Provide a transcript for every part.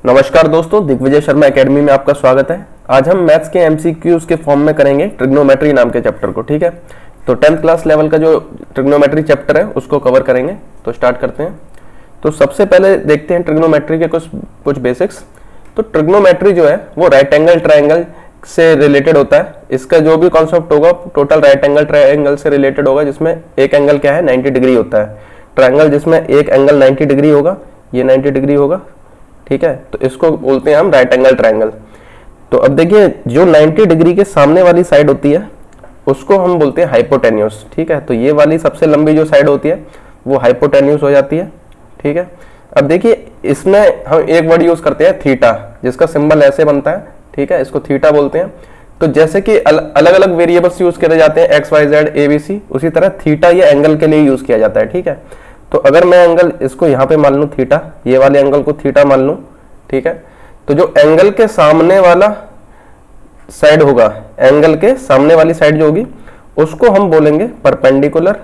नमस्कार दोस्तों, दिग्विजय शर्मा एकेडमी में आपका स्वागत है। आज हम मैथ्स के एमसीक्यूज के फॉर्म में करेंगे ट्रिग्नोमेट्री नाम के चैप्टर को। ठीक है, तो 10th क्लास लेवल का जो ट्रिग्नोमेट्री चैप्टर है उसको कवर करेंगे। तो स्टार्ट करते हैं। तो सबसे पहले देखते हैं ट्रिग्नोमेट्री के कुछ बेसिक्स। तो ट्रिग्नोमेट्री जो है वो राइट एंगल ट्राइंगल से रिलेटेड होता है। इसका जो भी कॉन्सेप्ट होगा टोटल राइट एंगल ट्राइंगल से रिलेटेड होगा, जिसमें एक एंगल क्या है 90 डिग्री होता है। ट्राइंगल जिसमें एक एंगल 90 डिग्री होगा, ये 90 डिग्री होगा। ठीक है, तो इसको बोलते हैं हम राइट एंगल ट्राइंगल। तो अब देखिए, जो 90 डिग्री के सामने वाली साइड होती है उसको हम बोलते हैं हाइपोटेन्यूस। ठीक है, तो ये वाली सबसे लंबी जो साइड होती है वो हाइपोटेन्यूस हो जाती है। ठीक है, अब देखिए इसमें हम एक वर्ड यूज करते हैं थीटा, जिसका सिंबल ऐसे बनता है। ठीक है, इसको थीटा बोलते हैं। तो जैसे कि अलग अलग वेरिएबल्स यूज करे जाते हैं x y z a b c, उसी तरह थीटा ये एंगल के लिए यूज किया जाता है। ठीक है, तो अगर मैं एंगल इसको यहाँ पे मान लूँ थीटा, ये वाले एंगल को थीटा मान लूँ। ठीक है, तो जो एंगल के सामने वाला साइड होगा, एंगल के सामने वाली साइड जो होगी उसको हम बोलेंगे परपेंडिकुलर।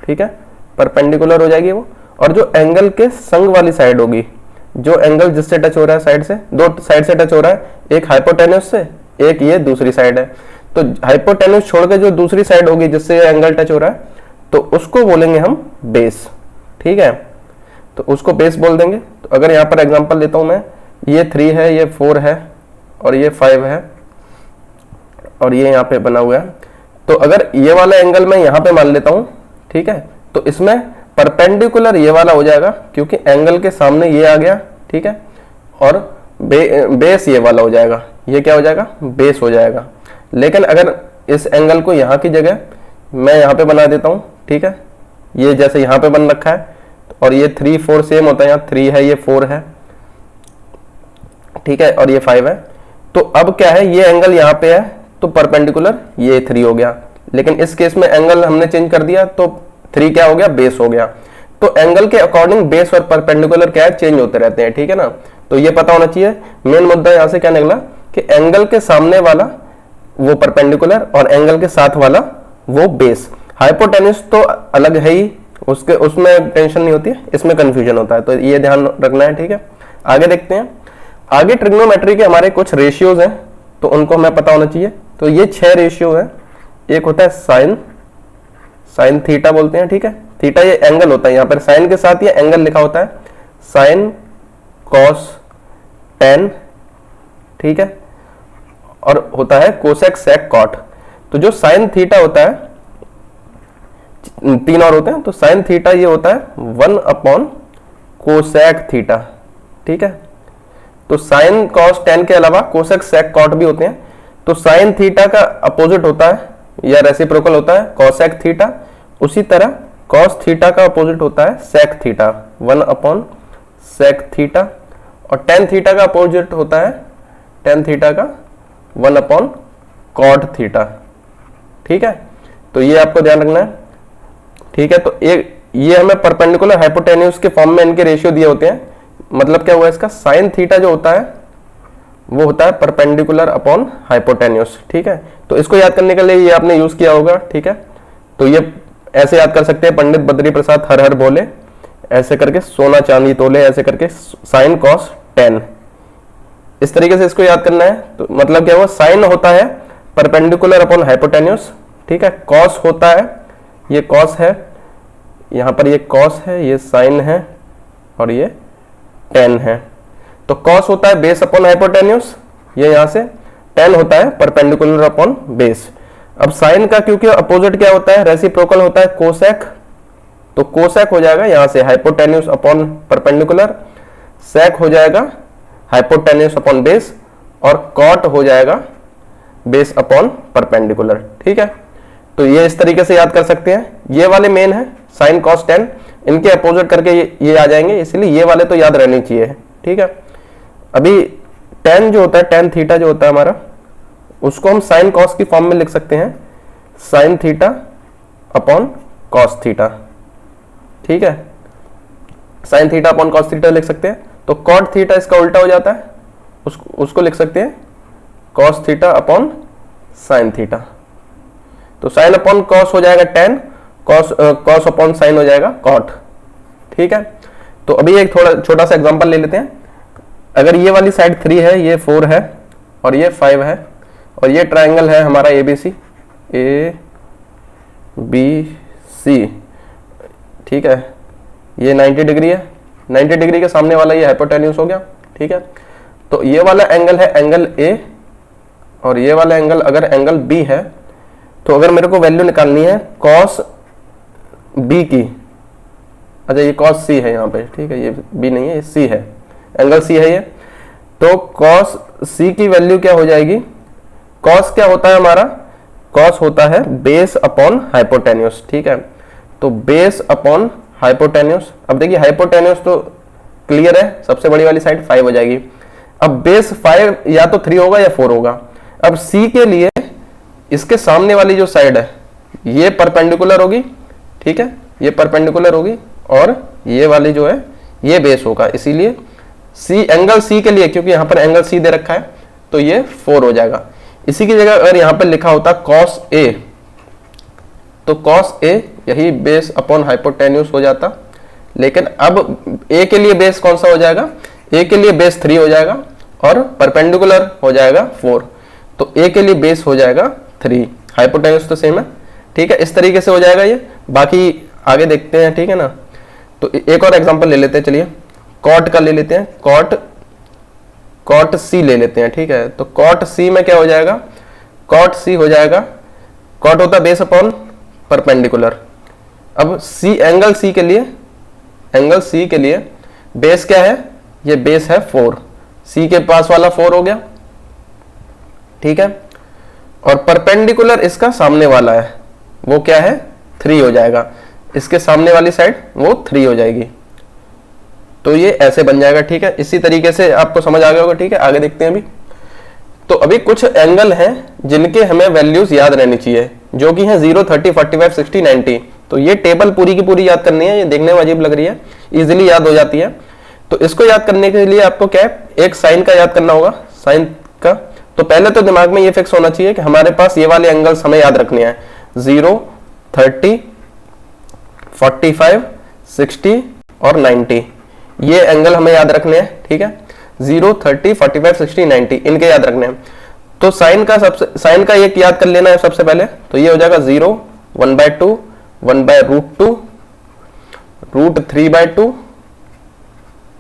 ठीक है, परपेंडिकुलर हो जाएगी वो। और जो एंगल के संग वाली साइड होगी, जो एंगल जिससे टच हो रहा है साइड से, दो साइड से टच हो रहा है, एक हाइपोटेन्यूस से, एक ये दूसरी साइड है। तो हाइपोटेन्यूस छोड़ के जो दूसरी साइड होगी जिससे एंगल टच हो रहा है, तो उसको बोलेंगे हम बेस। ठीक है, तो उसको बेस बोल देंगे। तो अगर यहाँ पर एग्जांपल लेता हूं मैं, ये 3 है, ये 4 है और ये 5 है और ये यहाँ पे बना हुआ है। तो अगर ये वाला एंगल मैं यहाँ पे मान लेता हूं, ठीक है, तो इसमें परपेंडिकुलर ये वाला हो जाएगा क्योंकि एंगल के सामने ये आ गया। ठीक है, और बेस ये वाला हो जाएगा। ये क्या हो जाएगा? बेस हो जाएगा। लेकिन अगर इस एंगल को यहाँ की जगह मैं यहाँ पे बना देता हूँ, ठीक है, ये जैसे यहाँ पे बन रखा है और ये 3 4 सेम होता है, यहाँ 3 है, ये 4 है, ठीक है, और ये 5 है। तो अब क्या है, ये एंगल यहाँ पे है तो परपेंडिकुलर ये 3 हो गया। लेकिन इस केस में एंगल हमने चेंज कर दिया तो 3 क्या हो गया? बेस हो गया। तो एंगल के अकॉर्डिंग बेस और परपेंडिकुलर क्या है? चेंज होते रहते हैं। ठीक है ना, तो ये पता होना चाहिए। मेन मुद्दा यहाँ से क्या निकला कि एंगल के सामने वाला वो परपेंडिकुलर और एंगल के साथ वाला वो बेस। हाइपोटेन्यूस तो अलग है ही, उसमें टेंशन नहीं होती है, इसमें कंफ्यूजन होता है, तो ये ध्यान रखना है। ठीक है, आगे देखते हैं। आगे ट्रिग्नोमेट्री के हमारे कुछ रेशियोज हैं तो उनको हमें पता होना चाहिए। तो ये 6 रेशियो है। एक होता है साइन थीटा बोलते हैं। ठीक है, थीटा ये एंगल होता है, यहाँ पर साइन के साथ ये एंगल लिखा होता है, साइन कॉस टेन। ठीक है, और होता है कोसेक सेक कॉट। तो जो साइन थीटा होता है, 3 और होते हैं, तो साइन थीटा ये होता है 1 अपॉन कोसेक थीटा। ठीक है, तो साइन कॉस टेन के अलावा कोसेक सेक कॉट भी होते हैं। तो साइन थीटा का अपोजिट होता है या रेसिप्रोकल होता है कोसेक थीटा, उसी तरह कॉस थीटा का अपोजिट होता है sec theta, 1 upon sec theta. और टेन थीटा का अपोजिट होता है टेन थीटा का 1 अपॉन कॉट थीटा। ठीक है, तो ये आपको ध्यान रखना है। ठीक है, तो ये हमें परपेंडिकुलर हाइपोटेन्यूस के फॉर्म में इनके रेशियो दिए होते हैं। मतलब क्या हुआ इसका? साइन थीटा जो होता है वो होता है परपेंडिकुलर अपॉन हाइपोटेन्यूस। ठीक है, तो इसको याद करने के लिए ये आपने यूज किया होगा। ठीक है, तो ये ऐसे याद कर सकते हैं, पंडित बद्री प्रसाद हर हर बोले, ऐसे करके सोना चांदी तोले, ऐसे करके साइन कॉस टेन, इस तरीके से इसको याद करना है। तो मतलब क्या हुआ? साइन होता है परपेंडिकुलर अपॉन हाइपोटेन्यूस। ठीक है, कॉस होता है, ये कॉस है, यहां पर ये कॉस है, ये साइन है और ये टेन है। तो कॉस होता है बेस अपॉन हाइपोटेन्यूस, ये यहां से, टेन होता है परपेंडिकुलर अपॉन बेस। अब साइन का क्योंकि अपोजिट क्या होता है? रेसिप्रोकल होता है कोसेक, तो कोसेक हो जाएगा यहां से हाइपोटेन्यूस अपॉन परपेंडिकुलर, सेक हो जाएगा हाइपोटेन्यूस अपॉन बेस, और कॉट हो जाएगा बेस अपॉन परपेंडिकुलर। ठीक है, तो ये इस तरीके से याद कर सकते हैं। ये वाले मेन है साइन कॉस टेन, इनके अपोजिट करके ये आ जाएंगे, इसलिए ये वाले तो याद रहने चाहिए। ठीक है, अभी टेन जो होता है, टेन थीटा जो होता है हमारा, उसको हम साइन कॉस की फॉर्म में लिख सकते हैं, sine theta upon cos theta. ठीक है, sine theta upon cos theta लिख सकते हैं। तो कॉट थीटा इसका उल्टा हो जाता है, उसको लिख सकते हैं cos theta upon sine theta. तो साइन अपॉन कॉस हो जाएगा टेन, कॉस अपॉन साइन हो जाएगा कॉट। ठीक है, तो अभी एक थोड़ा छोटा सा एग्जांपल ले लेते हैं। अगर ये वाली साइड 3 है, ये 4 है और ये 5 है, और ये ट्राइंगल है हमारा ABC, ABC, ठीक है, ये 90 डिग्री है, 90 डिग्री के सामने वाला ये हाइपोटेन्यूस हो गया, ठीक है। तो ये वाला एंगल है एंगल A, और ये वाला एंगल अगर एंगल B है, तो अगर मेरे को वैल्यू निकालनी है cos B की, अच्छा ये cos C है यहाँ पे, ठीक है, ये B नहीं है, ये C है, एंगल C है ये, तो cos C की वैल्यू क्या हो जाएगी, cos क्या होता है हमारा, cos होता है बेस अपॉन हाइपोटेन्यूस, ठीक है। तो बेस अपॉन हाइपोटेन्यूस, अब देखिए हाइपोटेन्यूस तो क्लियर है, सबसे बड़ी वाली साइड 5 हो जाएगी। अब बेस 5 या तो 3 होगा या 4 होगा। अब C के लिए इसके सामने वाली जो साइड है ये परपेंडिकुलर होगी, ठीक है, ये परपेंडिकुलर होगी, और ये वाली जो है ये बेस होगा, इसीलिए C, एंगल C के लिए, क्योंकि यहां पर एंगल C दे रखा है, तो ये 4 हो जाएगा। इसी की जगह अगर यहां पर लिखा होता cos A, तो cos A यही बेस अपॉन हाइपोटेन्यूस हो जाता, लेकिन अब A के लिए बेस कौन सा हो जाएगा, A के लिए बेस 3 हो जाएगा और परपेंडिकुलर हो जाएगा 4, तो A के लिए बेस हो जाएगा 3, हाइपोटेन्यूस तो सेम है, ठीक है। इस तरीके से हो जाएगा ये, बाकी आगे देखते हैं, ठीक है ना। तो एक और एग्जांपल ले लेते हैं, चलिए कॉट का ले लेते हैं, कॉट C ले लेते हैं, ठीक है। तो कॉट C में क्या हो जाएगा, कॉट C हो जाएगा, कॉट होता है बेस अपॉन परपेंडिकुलर। अब C, एंगल C के लिए, एंगल C के लिए बेस क्या है, ये बेस है 4, C के पास वाला 4 हो गया, ठीक है, और परपेंडिकुलर इसका सामने वाला है, वो क्या है 3 हो जाएगा, इसके सामने वाली साइड वो 3 हो जाएगी, तो ये ऐसे बन जाएगा, ठीक है। इसी तरीके से आपको समझ आ गया होगा, ठीक है। आगे देखते हैं अभी। तो अभी कुछ एंगल हैं जिनके हमें वैल्यूज याद रहनी चाहिए, जो कि हैं 0, 30, 45, 60, 90। तो ये टेबल पूरी की पूरी याद करनी है, ये देखने में अजीब लग रही है, इजीली याद हो जाती है। तो इसको याद करने के लिए आपको क्या है, एक साइन का याद करना होगा, साइन का। तो पहले तो दिमाग में ये फिक्स होना चाहिए कि हमारे पास ये वाले एंगल्स हमें याद रखने हैं, 0, 30, 45, 60 और 90, ये एंगल हमें याद रखने हैं, ठीक है। 0, 30, 45, 60, 90 इनके याद रखने हैं। तो साइन का एक याद कर लेना है सबसे पहले, तो ये हो जाएगा 0, 1/2, 1/√2, √3/2,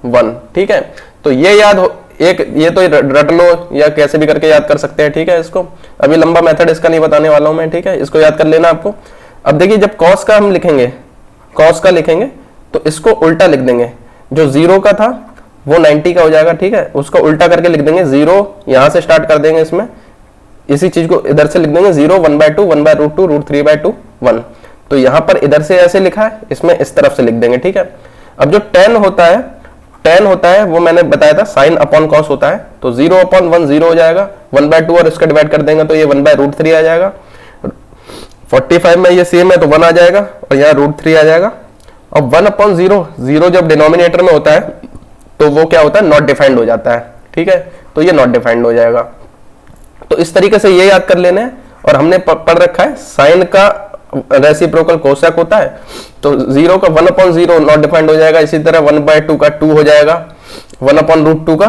1, ठीक है। तो ये याद हो, एक ये तो रट लो या कैसे भी करके याद कर सकते हैं, ठीक है। इसको अभी लंबा मेथड इसका नहीं बताने वाला हूं मैं, ठीक है, इसको याद कर लेना आपको। अब देखिए जब कॉस का हम लिखेंगे, कॉस का लिखेंगे तो इसको उल्टा लिख देंगे, जो 0 का था वो 90 का हो जाएगा, ठीक है, उसको उल्टा करके लिख देंगे, 0 यहां से स्टार्ट कर देंगे, इसमें इसी चीज को इधर से लिख देंगे, 0, 1/2, 1/√2, √3/2, 1। तो यहां पर इधर से ऐसे लिखा है, इसमें इस तरफ से लिख देंगे, ठीक है। अब जो tan होता है वो मैंने बताया था साइन अपॉन कॉस होता है, तो 0/1 0 हो जाएगा, 1/2 और इसका डिवाइड कर देंगे तो ये 1/√3 आ जाएगा। 45 में ये सेम है तो 1 आ जाएगा और यहाँ √3 आ जाएगा। अब 1/0, 0 जब डिनोमिनेटर में होता है तो वो क्या होता है, नॉट डिफाइंड हो जाता है, ठीक है, तो ये नॉट डिफाइंड हो जाएगा। तो इस तरीके से ये याद कर लेना है। और हमने पढ़ रखा है साइन का रेसिप्रोकल कोसेक होता है, तो 0 का 1/0 नॉट डिफाइंड हो जाएगा, इसी तरह 1/2 का 2 हो जाएगा, 1/√2 का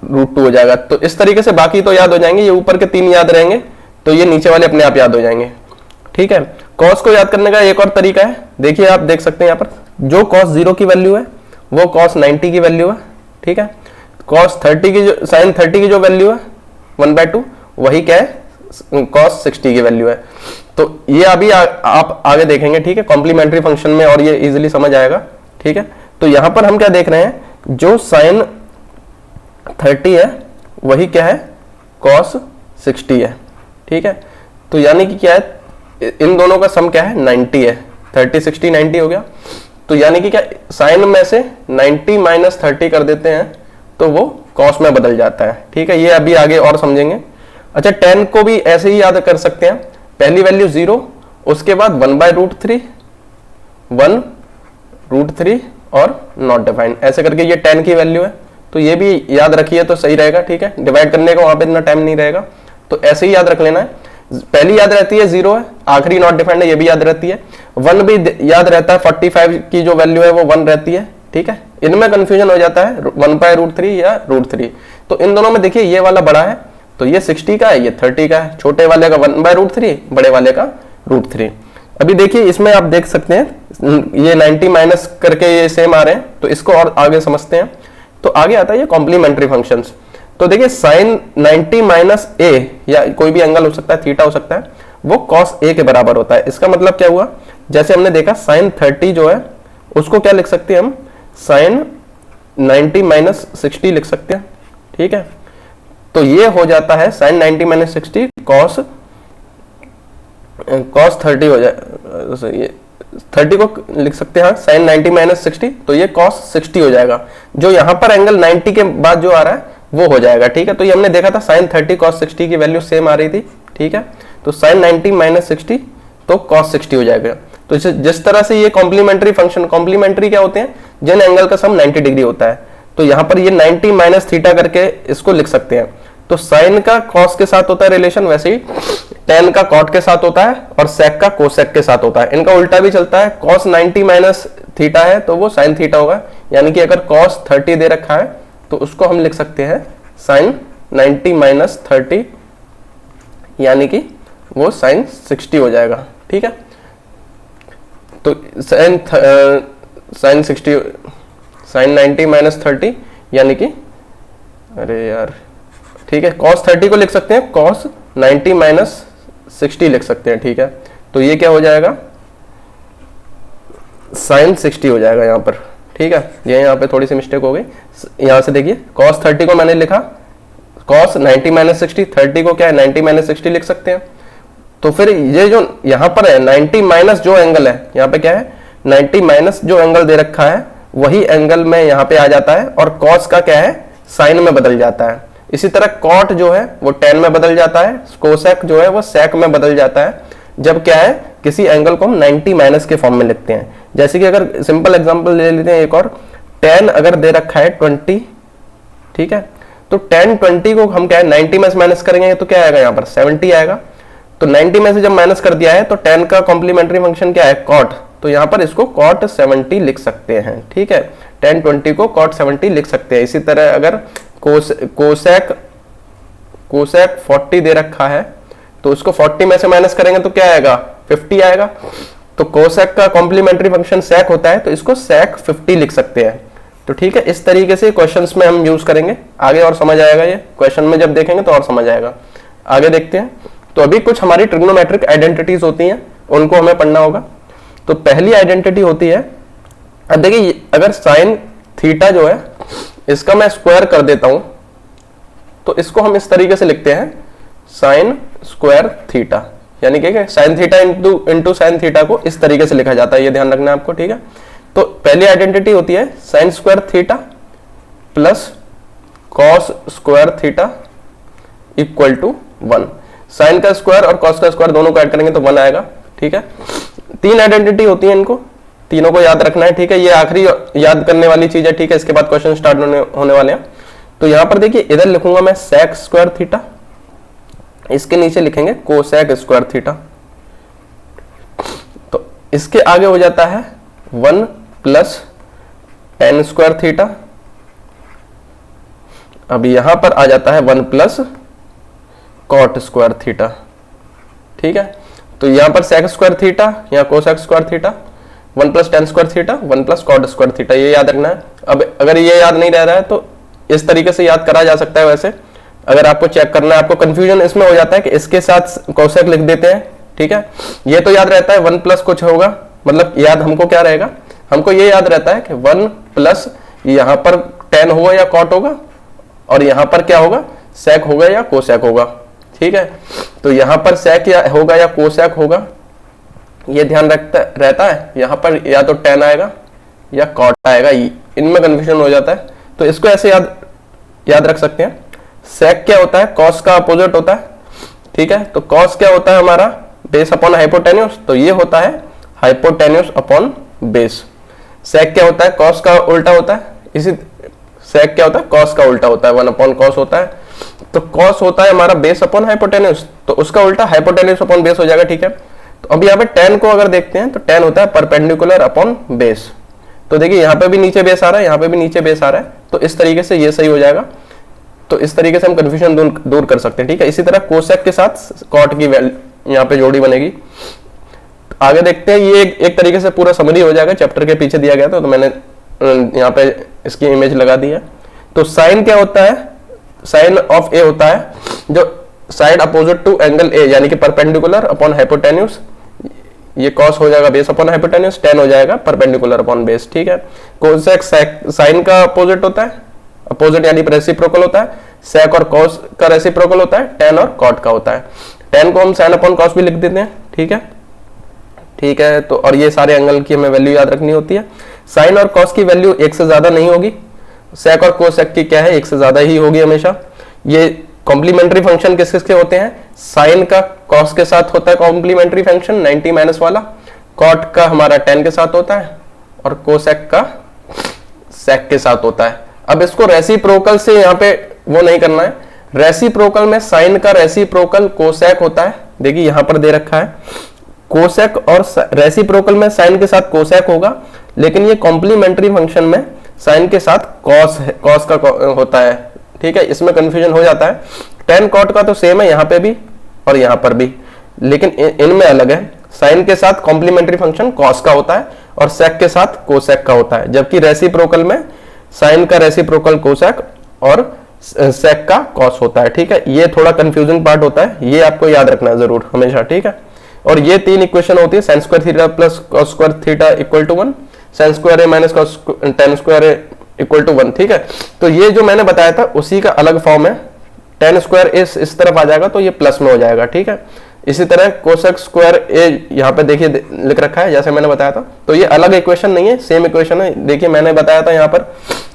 √2 हो जाएगा। तो इस तरीके से बाकी तो याद हो जाएंगे, ये ऊपर के 3 याद रहेंगे तो ये नीचे वाले अपने आप याद हो जाएंगे, ठीक है। कॉस को याद करने का एक और तरीका है, देखिए आप देख सकते हैं यहाँ पर, जो cos 0 की वैल्यू है वो cos 90 की वैल्यू है, ठीक है। cos 30 की जो sin 30 की जो वैल्यू है 1/2, वही क्या है cos 60 की वैल्यू है। तो ये अभी आप आगे देखेंगे, ठीक है, कॉम्प्लीमेंट्री फंक्शन में, और ये इजीली समझ आएगा, ठीक है। तो यहां पर हम क्या देख रहे हैं, जो sin 30 है वही क्या है cos 60 है, ठीक है। तो यानी कि क्या है, इन दोनों का सम क्या है 90 है, 30, 60, 90 हो गया। तो यानी कि क्या, साइन में से 90 माइनस 30 कर देते हैं तो वो कॉस में बदल जाता है, ठीक है। ये अभी आगे और समझेंगे। अच्छा, tan को भी ऐसे ही याद कर सकते हैं, पहली वैल्यू 0, उसके बाद 1/√3, 1√3 और नॉट डिफाइंड, ऐसे करके ये tan की वैल्यू है। तो ये भी याद रखिए तो सही रहेगा, ठीक है, डिवाइड करने का वहां पे इतना टाइम नहीं रहेगा, तो ऐसे ही याद रख लेना है। पहली याद रहती है 0 है, आखिरी नॉट डिफाइंड है, ये भी याद रहती है। 1 भी याद रहता है, 45 की जो वैल्यू है वो 1 रहती है, ठीक है, इनमें कंफ्यूजन हो जाता है 1/√3 या √3। तो इन दोनों में देखिए ये वाला बड़ा है तो ये 60 का है, ये 30 का है, छोटे वाले का 1/√3, बड़े वाले का √3। अभी देखिए इसमें आप देख सकते हैं ये 90 माइनस करके ये सेम आ रहे हैं, तो इसको और आगे समझते हैं। तो आगे आता है ये कॉम्प्लीमेंट्री फंक्शंस। तो देखिए साइन 90 माइनस ए या कोई भी एंगल हो सकता है, थीटा हो सकता है, वो कॉस ए के बराबर होता है। इसका मतलब क्या हुआ, जैसे हमने देखा साइन 30 जो है उसको क्या लिख सकते हैं हम, साइन 90 माइनस 60 लिख सकते हैं, ठीक है। तो ये हो जाता है साइन 90 माइनस 60 कॉस 30 हो जाए, ये 30 को लिख सकते हैं साइन 90 माइनस 60, तो ये कॉस 60 हो जाएगा। जो यहाँ पर एंगल 90 के बाद जो आ रहा है वो हो जाएगा, ठीक है। तो ये हमने देखा था साइन 30 कॉस 60 की वैल्यू सेम आ रही थी, ठीक है। तो साइन 90 माइनस 60 तो कॉस 60 हो जाएगा। तो जिस तरह से ये कॉम्प्लीमेंट्री फंक्शन, कॉम्प्लीमेंट्री क्या होते हैं, जिन एंगल का सम 90 डिग्री होता है, तो यहाँ पर ये 90 माइनस थीटा करके इसको लिख सकते हैं। तो साइन का कॉस के साथ होता है रिलेशन, वैसे ही टेन का कॉट के साथ होता है और सेक का कोसेक के साथ होता है। इनका उल्टा भी चलता है, कॉस 90 माइनस थीटा है तो वो साइन थीटा होगा, यानी कि अगर कॉस 30 दे रखा है तो उसको हम लिख सकते हैं साइन 90 माइनस 30, यानी कि वो साइन 60 हो जाएगा, ठीक है। तो साइन 60 साइन 90 माइनस 30 यानी कि, अरे यार ठीक है, कॉस 30 को लिख सकते हैं कॉस 90 माइनस 60 लिख सकते हैं, ठीक है। तो ये क्या हो जाएगा, साइन 60 हो जाएगा यहाँ पर, ठीक है। ये यहाँ पे थोड़ी सी मिस्टेक हो गई, यहाँ से देखिए कॉस 30 को मैंने लिखा कॉस 90 माइनस 60, 30 को क्या है 90 माइनस 60 लिख सकते हैं। तो फिर ये जो यहाँ पर है 90 माइनस जो एंगल है, यहाँ पे क्या है 90 माइनस जो एंगल दे रखा है वही एंगल में यहाँ पे आ जाता है, और कॉस का क्या है साइन में बदल जाता है। इसी तरह कॉट जो है वो टेन में बदल जाता है, कोसेक जो है वो सेक में बदल जाता है, जब क्या है किसी एंगल को हम 90 माइनस के फॉर्म में लिखते हैं। जैसे कि अगर सिंपल एग्जांपल ले लेते हैं एक और, टेन अगर दे रखा है 20, ठीक है, तो टेन 20 को हम क्या है 90 में से माइनस करेंगे तो क्या आएगा यहाँ पर 70 आएगा। तो 90 में से जब माइनस कर दिया है तो टेन का कॉम्प्लीमेंट्री फंक्शन क्या है कॉट, तो यहाँ पर इसको कॉट 70 लिख सकते हैं, ठीक है। टेन 20 को कॉट 70 लिख सकते हैं। इसी तरह अगर कोसेक 40 दे रखा है तो उसको 40 में से माइनस करेंगे तो क्या आएगा 50 आएगा। तो कोसेक का कॉम्प्लीमेंट्री फंक्शन सेक होता है, तो इसको सेक 50 लिख सकते हैं। तो ठीक है, इस तरीके से क्वेश्चंस में हम यूज करेंगे, आगे और समझ आएगा, ये क्वेश्चन में जब देखेंगे तो और समझ आएगा। आगे देखते हैं। तो अभी कुछ हमारी ट्रिग्नोमेट्रिक आइडेंटिटीज होती हैं, उनको हमें पढ़ना होगा। तो पहली आइडेंटिटी होती है, अब देखिए अगर साइन थीटा जो है इसका मैं स्क्वायर कर देता हूं तो इसको हम इस तरीके से लिखते हैं साइन स्क्वायर थीटा, यानी कि sine theta into sine theta को इस तरीके से लिखा जाता है, ये ध्यान रखना है आपको, ठीक है। तो पहली आइडेंटिटी होती है sine square theta plus cos square theta equal to 1। Sine का स्क्वायर और कॉस का स्क्वायर दोनों को ऐड करेंगे तो 1 आएगा, ठीक है। तीन आइडेंटिटी होती है, इनको तीनों को याद रखना है, ठीक है। ये आखिरी याद करने वाली चीज है, ठीक है। इसके बाद क्वेश्चन स्टार्ट होने वाले हैं। तो यहां पर देखिए इधर लिखूंगा मैं सेक स्क्वायर थीटा, इसके नीचे लिखेंगे कोसेक स्क्वायर थीटा। तो इसके आगे हो जाता है 1 प्लस टेन स्क्वायर थीटा। अब यहां पर आ जाता है 1 प्लस कॉट स्क्वायर थीटा, ठीक है। तो यहां पर सेक स्क्वायर थीटा या cosec square theta, 1 plus tan square theta, 1 plus cot square theta, ये याद रखना है। अब अगर ये याद नहीं रह रहा है तो इस तरीके से याद करा जा सकता है। वैसे अगर आपको चेक करना है, आपको कंफ्यूजन इसमें हो जाता है कि इसके साथ कोसेक लिख देते हैं, ठीक है। ये तो याद रहता है 1 प्लस कुछ होगा, मतलब याद हमको क्या रहेगा, हमको ये याद रहता है कि 1 प्लस यहां पर टेन होगा या कॉट होगा, और यहां पर क्या होगा सेक होगा या कोसेक होगा, ठीक है। तो यहां पर सेक या होगा या कोसेक होगा, ये ध्यान रहता है। यहां पर या तो टेन आएगा या कॉट आएगा, इनमें कंफ्यूजन हो जाता है। तो इसको ऐसे याद रख सकते हैं। सेक क्या होता है, कॉस का अपोजिट होता है, ठीक है। तो कॉस क्या होता है हमारा बेस अपॉन हाइपोटेन्यूस, तो ये होता है हाइपोटेन्यूस अपॉन बेस। सेक क्या होता है, कॉस का उल्टा होता है, इसी सेक क्या होता है, कॉस का उल्टा होता है, 1 अपॉन कॉस होता है। तो कॉस होता है हमारा बेस अपॉन हाइपोटेन्यूस, तो उसका उल्टा हाइपोटेन्यूस अपॉन बेस हो जाएगा, ठीक है। तो अब यहाँ पे टेन को अगर देखते हैं तो टेन होता है परपेंडिकुलर अपॉन बेस, तो देखिए यहाँ पे भी नीचे बेस आ रहा है, यहाँ पे भी नीचे बेस आ रहा है, तो इस तरीके से ये सही हो जाएगा। तो इस तरीके से हम कंफ्यूजन दूर कर सकते हैं, ठीक है। इसी तरह कोसेक के साथ कॉट की यहाँ पे जोड़ी बनेगी। आगे देखते हैं, ये एक तरीके से पूरा समरी हो जाएगा, चैप्टर के पीछे दिया गया था, तो मैंने यहाँ पे इसकी इमेज लगा दी है। तो साइन क्या होता है, साइन ऑफ ए होता है जो side opposite to angle A, यानी कि परपेंडिकुलर अपॉन हाइपोटेन्यूज। ये कॉस हो जाएगा बेस अपॉन हाइपोटेन्यूज, टेन हो जाएगा परपेंडिकुलर अपॉन बेस, ठीक है। कोसेक साइन का अपोजिट होता है, अपोजिट यानी रेसिप्रोकल होता है। सेक और कॉस का रेसिप्रोकल होता है, टेन और कॉट का होता है। टेन को हम साइन अपॉन कॉस भी लिख देते हैं, ठीक है, ठीक है। तो और ये सारे एंगल की हमें वैल्यू याद रखनी होती है। साइन और कॉस की वैल्यू एक से ज्यादा नहीं होगी, सेक और कोसेक की क्या है, एक से ज्यादा ही होगी हमेशा। ये कॉम्प्लीमेंट्री फंक्शन किस किसके होते हैं, साइन का कॉस के साथ होता है कॉम्प्लीमेंट्री फंक्शन 90 माइनस वाला, कॉट का हमारा 10 के साथ होता है, और कोसेक का सेक के साथ होता है। अब इसको रेसिप्रोकल से यहाँ पे वो नहीं करना है, रेसिप्रोकल में साइन का रेसिप्रोकल कोसेक होता है। देखिए यहाँ पर दे रखा है कोसेक, और रेसिप्रोकल में साइन के साथ कोसेक होगा, लेकिन ये कॉम्प्लीमेंट्री फंक्शन में साइन के साथ कॉस का होता है, ठीक है। इसमें कंफ्यूजन हो जाता है। टेन कॉट का तो सेम है यहाँ पे भी और यहाँ पर भी, लेकिन इनमें अलग है। साइन के साथ कॉम्प्लीमेंट्री फंक्शन कॉस का होता है और सेक के साथ कोसेक का होता है, जबकि रेसिप्रोकल में साइन का रेसिप्रोकल कोसेक और सेक का कॉस होता है, ठीक है। ये थोड़ा कंफ्यूजिंग पार्ट होता है, ये आपको याद रखना है जरूर हमेशा, ठीक है। और ये तीन इक्वेशन होती है, sine square theta plus cos square theta equal to 1, sine square A minus cos tan square A equal to 1, ठीक है। तो ये जो मैंने बताया था उसी का अलग फॉर्म है। टेन स्क्वायर इस तरफ आ जाएगा तो ये प्लस में हो जाएगा, ठीक है। इसी तरह कोसेक स्क्वायर ए यहाँ पे देखिए लिख रखा है जैसे मैंने बताया था, तो ये अलग इक्वेशन नहीं है, सेम इक्वेशन है। देखिए मैंने बताया था यहाँ पर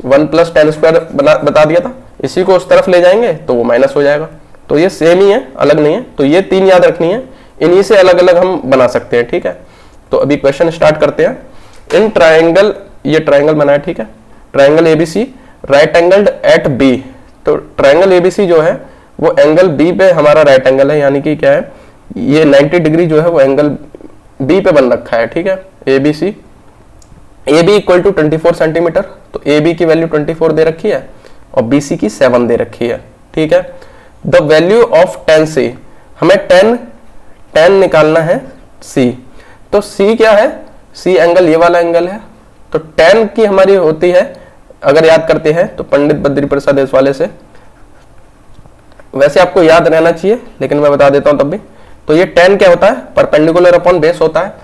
1 प्लस टेन स्क्वायर बता दिया था, इसी को उस तरफ ले जाएंगे तो वो माइनस हो जाएगा। तो ये सेम ही है, अलग नहीं है। तो ये तीन याद रखनी है, इन्हीं से अलग अलग हम बना सकते हैं, ठीक है। तो अभी क्वेश्चन स्टार्ट करते हैं। इन ट्राइंगल, ये ट्राइंगल बना है, ठीक है, triangle ABC right angled at B. तो ट्राइंगल एबीसी जो है वो एंगल बी पे हमारा राइट एंगल है, यानी कि क्या है, ये 90 डिग्री जो है वो एंगल बी पे बन रखा है, ठीक है। ABC, A B equal to 24 centimetre, तो ए बी की वैल्यू 24 दे रखी है और बी सी की 7 दे रखी है, ठीक है। द वैल्यू ऑफ टेन सी, हमें टेन निकालना है सी। तो सी क्या है, सी एंगल ये वाला एंगल है। तो टेन की हमारी होती है, अगर याद करते हैं तो पंडित बद्री प्रसाद इस वाले से, वैसे आपको याद रहना चाहिए लेकिन मैं बता देता हूं तब भी। तो ये टेन क्या होता है, परपेंडिकुलर अपॉन बेस होता है।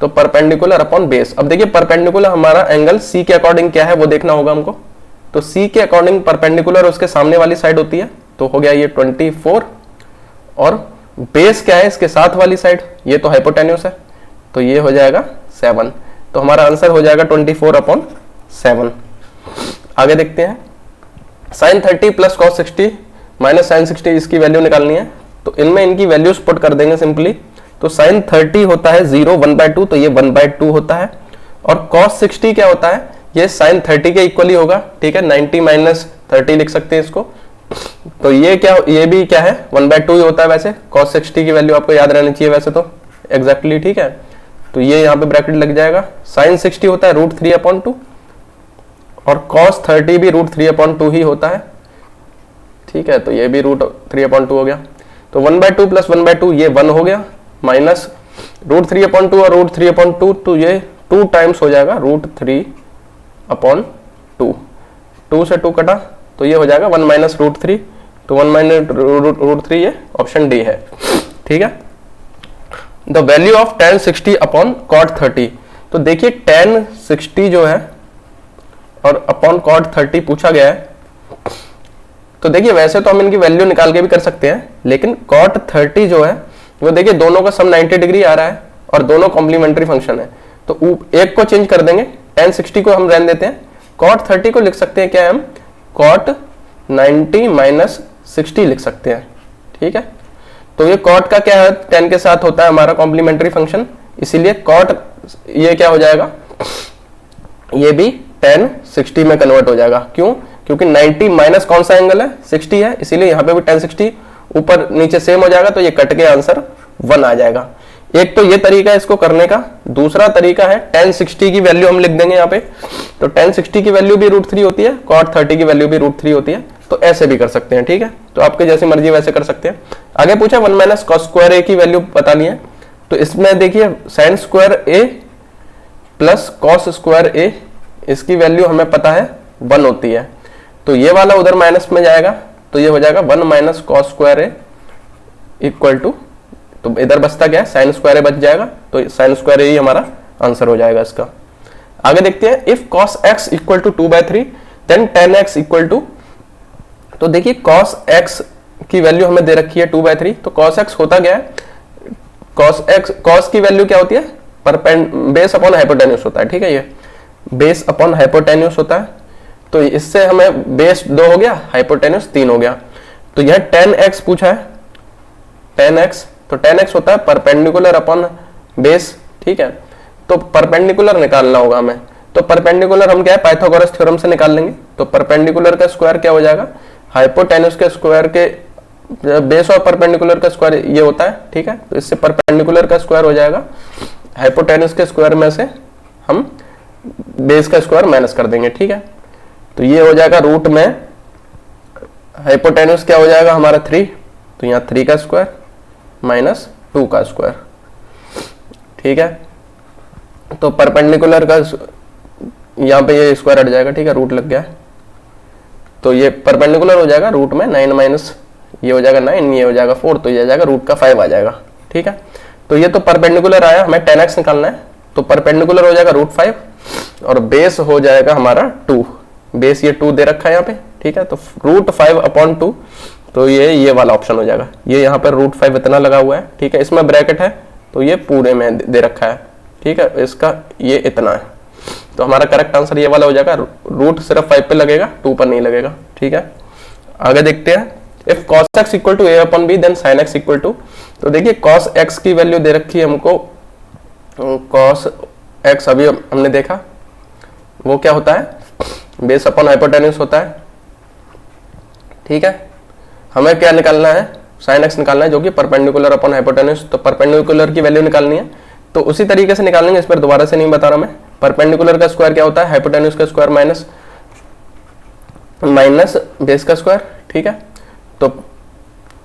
तो परपेंडिकुलर अपॉन बेस, अब देखिए परपेंडिकुलर हमारा एंगल सी के अकॉर्डिंग क्या है वो देखना होगा हमको। तो सी के अकॉर्डिंग परपेंडिकुलर उसके सामने वाली साइड होती है, तो हो गया ये 24, और बेस क्या है इसके साथ वाली साइड, ये तो हाइपोटेन्यूस है, तो ये हो जाएगा 7। तो हमारा आंसर हो जाएगा 24/7। आगे देखते हैं, sine 30 plus cos 60 minus sine 60, इसकी वैल्यू निकालनी है। तो इनमें इनकी वैल्यूज पुट कर देंगे सिंपली। तो साइन 30 होता है 0 1/2, तो ये 1/2 होता है। और कॉस 60 क्या होता है, ये साइन 30 के इक्वली होगा, ठीक है। 90 माइनस 30 लिख सकते हैं इसको। तो ये क्या, ये भी क्या है 1/2 ही होता है वैसे। कॉस 60 की वैल्यू आपको याद रहनी चाहिए वैसे तो एग्जैक्टली, ठीक है। तो ये यहाँ पे ब्रैकेट लग जाएगा। साइन 60 होता है √3/2 और कॉस 30 भी √3/2 ही होता है, ठीक है। तो ये भी √3/2 हो गया। तो 1/2 प्लस 1/2 ये 1 हो गया, माइनस √3/2 और √3/2, तो ये 2 टाइम्स हो जाएगा √3/2। 2 से 2 कटा तो ये हो जाएगा 1 माइनस √3। तो 1 माइनस √3 ये ऑप्शन डी है, ठीक है। The value of tan 60 upon cot 30। तो देखिए tan 60 जो है और अपॉन cot 30 पूछा गया है। तो देखिए वैसे तो हम इनकी वैल्यू निकाल के भी कर सकते हैं, लेकिन cot 30 जो है वो देखिए दोनों का सम 90 डिग्री आ रहा है और दोनों कॉम्प्लीमेंट्री फंक्शन है। तो एक को चेंज कर देंगे, tan 60 को हम रहने देते हैं, cot 30 को लिख सकते हैं क्या है हम, cot 90 माइनस 60 लिख सकते हैं, ठीक है। तो ये cot का क्या है, tan के साथ होता है हमारा कॉम्प्लीमेंट्री फंक्शन, इसीलिए cot ये क्या हो जाएगा, ये भी tan 60 में कन्वर्ट हो जाएगा। क्यों, क्योंकि 90 माइनस कौन सा एंगल है, 60 है, इसीलिए यहाँ पे भी tan 60 ऊपर नीचे सेम हो जाएगा। तो ये कट के आंसर 1 आ जाएगा। एक तो ये तरीका है इसको करने का, दूसरा तरीका है tan 60 की वैल्यू हम लिख देंगे यहाँ पे। तो tan 60 की वैल्यू भी √3 होती है, cot 30 की वैल्यू भी √3 होती है, तो ऐसे भी कर सकते हैं, ठीक है। तो आपके जैसी मर्जी वैसे कर सकते हैं। आगे पूछा 1 माइनस cos स्क्वायर a की वैल्यू बतानी है, तो इसमें देखिए sin square a plus cos square a, इसकी वैल्यू हमें पता है 1 होती है, तो ये वाला उधर माइनस में जाएगा, तो ये हो जाएगा 1 minus cos square a equal to, तो इधर बचता क्या है, साइन स्क्वायर ए बच जाएगा, तो साइन स्क्वायर ए ही हमारा आंसर हो जाएगा इसका। आगे देखते हैं, if cos x equal to 2/3 then tan x equal to, तो देखिए cos x की वैल्यू हमें दे रखी है 2/3, तो cos x होता क्या है, cos की वैल्यू क्या होती है, बेस अपॉन हाइपोटेन्यूज होता है, ठीक है, ये बेस अपॉन हाइपोटेन्यूज होता है, तो इससे हमें बेस 2 हो गया, हाइपोटेन्यूज 3 हो गया, तो यह tan x पूछा है, tan x, तो tan x होता है परपेंडिकुलर अपॉन बेस, ठीक है, तो परपेंडिकुलर निकालना होगा हमें, तो परपेंडिकुलर हम क्या है, पाइथागोरस थ्योरम से निकाल लेंगे, तो परपेंडिकुलर का स्क्वायर क्या हो जाएगा, हाइपोटेन्यूज के स्क्वायर के बेस और परपेंडिकुलर का स्क्वायर ये होता है, ठीक है, तो इससे परपेंडिकुलर का स्क्वायर हो जाएगा, हाइपोटेन्यूज के स्क्वायर में से हम बेस का स्क्वायर माइनस कर देंगे, ठीक है, तो ये हो जाएगा रूट में हाइपोटेन्यूज क्या हो जाएगा हमारा 3, तो यहाँ 3 का स्क्वायर माइनस 2 का स्क्वायर, ठीक है, तो परपेंडिकुलर का यहाँ पे ये स्क्वायर हट जाएगा, ठीक है, रूट लग गया, तो ये परपेंडिकुलर हो जाएगा रूट में 9 माइनस ये हो जाएगा 9, ये हो जाएगा 4, तो ये आ जाएगा रूट का 5 आ जाएगा, ठीक है, तो ये तो परपेंडिकुलर आया, हमें tan x निकालना है, तो परपेंडिकुलर हो जाएगा √5 और बेस हो जाएगा हमारा 2, बेस ये 2 दे रखा है यहाँ पे, ठीक है, तो √5/2, तो ये वाला ऑप्शन हो जाएगा, ये यहाँ पर √5 इतना लगा हुआ है, ठीक है, इसमें ब्रैकेट है, तो ये पूरे में दे रखा है, ठीक है, इसका ये इतना है, तो हमारा करेक्ट आंसर ये वाला हो जाएगा, रूट सिर्फ 5 पे लगेगा, 2 पर नहीं लगेगा, ठीक है। आगे देखते हैं, if cos x equal to a/b then sin x equal to, तो देखिए cos x की वैल्यू दे रखी है हमको, cos x अभी हमने देखा वो क्या होता है, बेस अपॉन हाइपोटेन्यूज होता है, ठीक है, हमें क्या निकालना है, sin x निकालना है, जो कि परपेंडिकुलर अपॉन हाइपोटेन्यूज, तो परपेंडिकुलर की वैल्यू निकालनी है, तो उसी तरीके से निकालेंगे, इस पर दोबारा से नहीं बता रहा मैं। परपेंडिकुलर का स्क्वायर क्या होता है, हाइपोटेन्यूज का स्क्वायर माइनस बेस का स्क्वायर, ठीक है, तो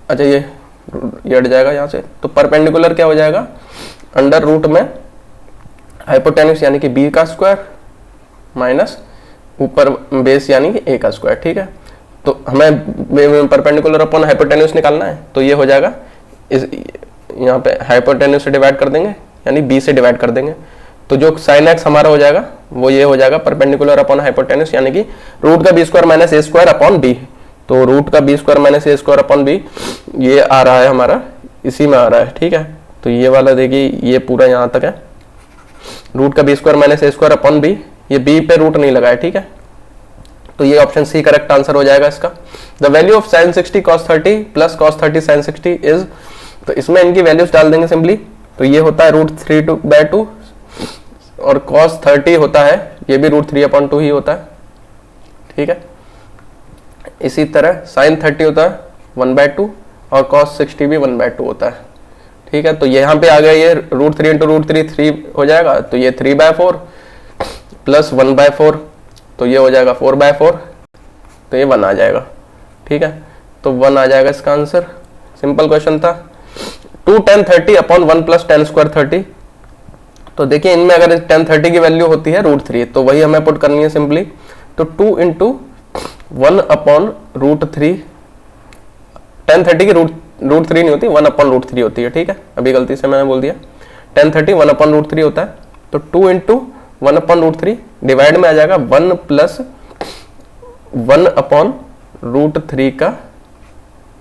अच्छा ये हट जाएगा यहाँ से, तो परपेंडिकुलर क्या हो जाएगा, अंडर रूट में हाइपोटेन्यूज यानी कि b का स्क्वायर माइनस ऊपर बेस यानी कि a का स्क्वायर, ठीक है, तो हमें परपेंडिकुलर अपॉन हाइपोटेन्यूज निकालना है, तो ये हो जाएगा, इस यहाँ पे हाइपोटेन्यूज से डिवाइड कर देंगे यानी b से डिवाइड कर देंगे, तो जो sin x हमारा हो जाएगा वो ये हो जाएगा परपेंडिकुलर अपॉन हाइपोटेन्यूज यानी कि रूट का b² minus a² upon b, तो रूट का b² minus a² upon b ये आ रहा है हमारा, इसी में आ रहा है, ठीक है, तो ये वाला देखिए ये पूरा यहाँ तक है, रूट का b² minus a² upon b, ये b पे रूट नहीं लगा है, ठीक है, तो ये ऑप्शन सी करेक्ट आंसर हो जाएगा इसका। The value of sin 60 cos 30 plus cos 30 sin 60 is, तो इसमें इनकी वैल्यूज डाल देंगे सिंपली, तो ये होता है √3/2 और cos 30 होता है, ये भी √3/2 ही होता है, ठीक है, इसी तरह sin 30 होता है 1/2 और cos 60 भी 1/2 होता है, ठीक है, तो यहाँ पे आ गया ये √3 × √3 3 हो जाएगा, तो ये 3/4 प्लस 1/4, तो ये हो जाएगा 4/4, तो ये 1 आ जाएगा, ठीक है, तो 1 आ जाएगा इसका आंसर, सिंपल क्वेश्चन था। 2 tan 30 upon 1 plus tan square 30, तो देखिए इनमें अगर tan 30 की वैल्यू होती है √3, तो वही हमें पुट करनी है सिंपली, तो 2 × 1 अपॉन √3, tan 30 की √3 नहीं होती, 1 अपॉन √3 होती है, ठीक है, अभी गलती से मैंने बोल दिया, tan 30 1 अपॉन √3 होता है, तो 2 × 1 अपॉन √3 डिवाइड में आ जाएगा 1 प्लस 1 अपॉन √3 का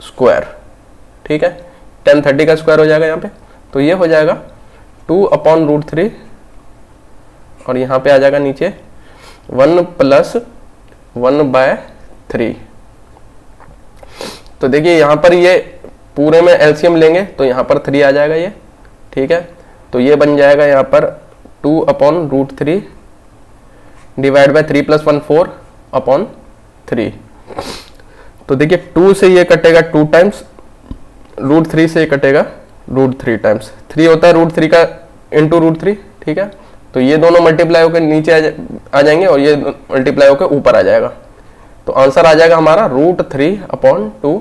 स्क्वायर, ठीक है, tan 30 का स्क्वायर हो जाएगा यहाँ पे, तो ये हो जाएगा 2 अपॉन √3 और यहाँ पे आ जाएगा नीचे 1 प्लस 1/3, तो देखिए यहाँ पर ये पूरे में एलसीएम लेंगे तो यहाँ पर 3 आ जाएगा ये, ठीक है, तो ये बन जाएगा यहाँ पर 2 अपॉन √3 डिवाइड बाय 3 + 1 4 अपॉन 3, तो देखिए 2 से ये कटेगा 2 टाइम्स, √3 से ये कटेगा √3 टाइम्स 3 होता है √3 का इंटू √3, ठीक है। तो ये दोनों मल्टीप्लाई होकर नीचे आ जाएंगे और ये मल्टीप्लाई होकर ऊपर आ जाएगा। तो आंसर आ जाएगा हमारा √3/2,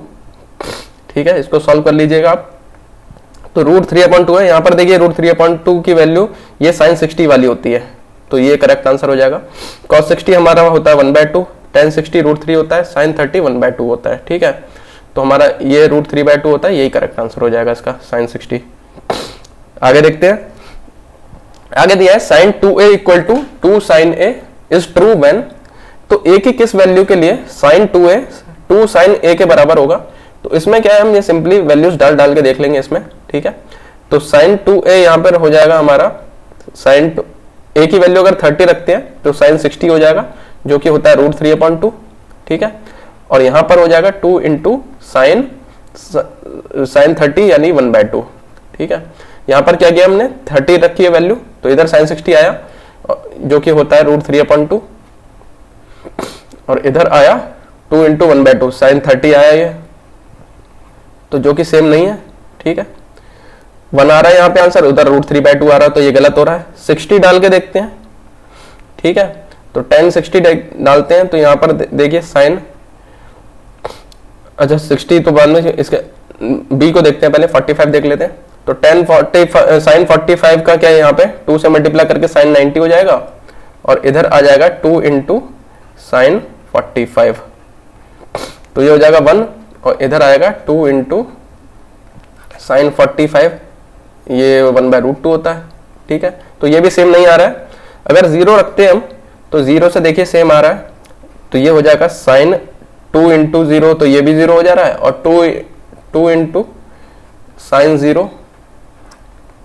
ठीक है। इसको सॉल्व कर लीजिएगा आप। तो √3/2 है, यहाँ पर देखिए √3/2 की वैल्यू ये sin 60 वाली होती है, तो ये करेक्ट आंसर हो जाएगा। cos 60 हमारा होता है 1/2, tan 60 √3 होता है, sin 30 1/2 होता है, ठीक है। तो हमारा ये √3/2 होता है, यही करेक्ट आंसर हो जाएगा इसका sin 60। आगे देखते हैं, आगे दिया है sin 2a = 2 sin a is true when. तो a की किस वैल्यू के लिए sin 2a 2 sin a के बराबर होगा। तो इसमें क्या है, हम ये सिंपली वैल्यूज डाल के देख लेंगे इसमें, ठीक है। तो sin 2a यहाँ पर हो जाएगा हमारा sin a की वैल्यू अगर 30 रखते हैं तो sin 60 हो जाएगा, जो कि होता है √3/2, ठीक है। और यहाँ पर हो जाएगा 2 × sin 30 यानी 1/2, ठीक है। यहाँ पर क्या किया हमने 30 रखी है वैल्यू, तो इधर sin 60 आया जो कि होता है √3/2, और इधर आया 2 × 1/2 sin 30 आया ये, तो जो कि सेम नहीं है, ठीक है। 1 आ रहा है यहाँ पे आंसर, उधर √3/2 आ रहा है, तो ये गलत हो रहा है। 60 डाल के देखते हैं, ठीक है। तो tan 60 डालते हैं, तो यहाँ पर देखिए sin, अच्छा 60 तो बाद में, इसके b को देखते हैं, पहले 45 देख लेते हैं। तो sin 45 का क्या है, यहाँ पे 2 से मल्टीप्लाई करके sin 90 हो जाएगा, और इधर आ जाएगा 2 × sin 45, तो ये हो जाएगा 1, और इधर आएगा 2 × sin 45, ये 1/√2 होता है, ठीक है। तो ये भी सेम नहीं आ रहा है। अगर 0 रखते हैं हम, तो 0 से देखिए सेम आ रहा है, तो ये हो जाएगा sin 2 × 0, तो ये भी 0 हो जा रहा है, और 2 × sin 0,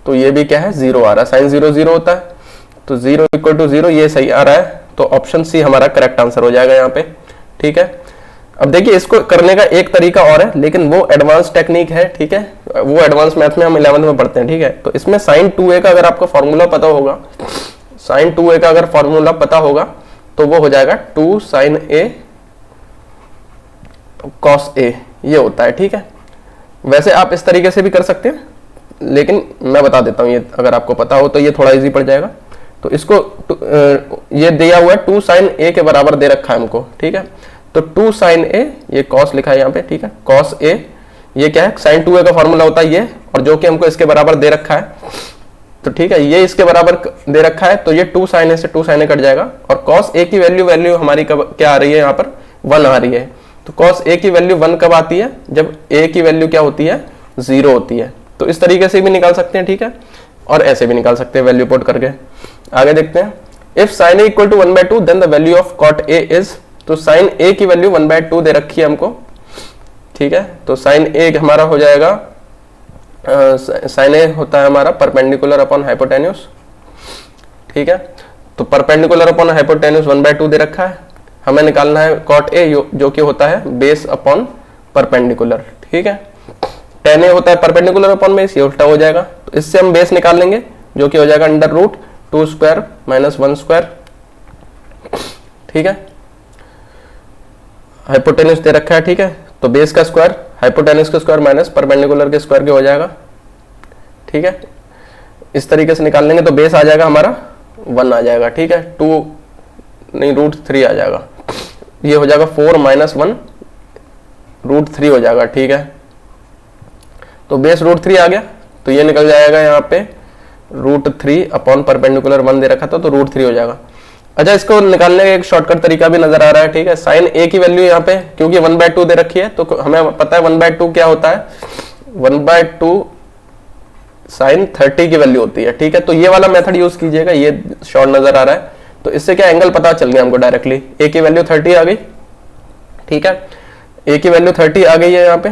तो ये भी क्या है 0 आ रहा है, sin 0 0 होता है, तो 0 = 0, ये सही आ रहा है। तो ऑप्शन सी हमारा करेक्ट आंसर हो जाएगा यहाँ पे, ठीक है। अब देखिए इसको करने का एक तरीका और है, लेकिन वो एडवांस टेक्निक है, ठीक है। वो एडवांस मैथ में हम 11th में पढ़ते हैं, ठीक है। तो इसमें sin 2a का अगर आपको फॉर्मूला पता होगा, sin 2a का अगर फॉर्मूला पता होगा, तो वो हो जाएगा 2 sin a cos a, ये होता है, ठीक है। वैसे आप इस तरीके से भी कर सकते हैं, लेकिन मैं बता देता हूँ, ये अगर आपको पता हो तो ये थोड़ा इजी पड़ जाएगा। तो इसको ये दिया हुआ है 2 sin a के बराबर दे रखा है हमको, ठीक है। तो 2 sin a, ये cos लिखा है यहाँ पे, ठीक है। cos a, ये क्या है sin 2a का फॉर्मूला होता है ये, और जो कि हमको इसके बराबर दे रखा है, तो ठीक है, ये इसके बराबर दे रखा है, तो ये 2 sin a से 2 sin a कट जाएगा, और cos a की वैल्यू हमारी कब क्या आ रही है, यहाँ पर 1 आ रही है। तो cos a की वैल्यू 1 कब आती है, जब a की वैल्यू क्या होती है 0 होती है। तो इस तरीके से भी निकाल सकते हैं, ठीक है, और ऐसे भी निकाल सकते हैं वैल्यू पुट करके। आगे देखते हैं, if sin a = 1/2 then the value of cot a is. तो sin a की वैल्यू 1/2 दे रखी है हमको, ठीक है। तो sin a हमारा हो जाएगा, sin a होता है हमारा परपेंडिकुलर अपॉन हाइपोटेन्यूस, ठीक है। तो परपेंडिकुलर अपॉन हाइपोटेन्यूस 1/2 दे रखा है, हमें निकालना है cot a जो कि होता है बेस अपॉन परपेंडिकुलर, ठीक है। tan a होता है परपेंडिकुलर अपॉन बेस, ये उल्टा हो जाएगा। तो इससे हम बेस निकाल लेंगे, जो कि हो जाएगा √2² - 1², ठीक है। हाइपोटेन्यूस दे रखा है, ठीक है। तो बेस का स्क्वायर हाइपोटेन्यूस का स्क्वायर माइनस परपेंडिकुलर के स्क्वायर के हो जाएगा, ठीक है। इस तरीके से निकाल लेंगे, तो बेस आ जाएगा हमारा 1 आ जाएगा, ठीक है। 2 नहीं √3 आ जाएगा, ये हो जाएगा 4 - 1 √3 हो जाएगा, ठीक है। तो बेस √3 आ गया, तो ये निकल जाएगा यहाँ पे √3 अपॉन परपेंडिकुलर 1 दे रखा था, तो √3 हो जाएगा। अच्छा, इसको निकालने का एक शॉर्टकट तरीका भी नजर आ रहा है, ठीक है। sin a की वैल्यू यहाँ पे क्योंकि 1/2 दे रखी है, तो हमें पता है 1/2 क्या होता है, 1/2 sin 30 की वैल्यू होती है, ठीक है। तो ये वाला मेथड यूज कीजिएगा, ये शॉर्ट नजर आ रहा है, तो इससे क्या एंगल पता चल गया हमको डायरेक्टली। a की वैल्यू 30 आ गई, ठीक है। a की वैल्यू 30 आ गई है यहाँ पे,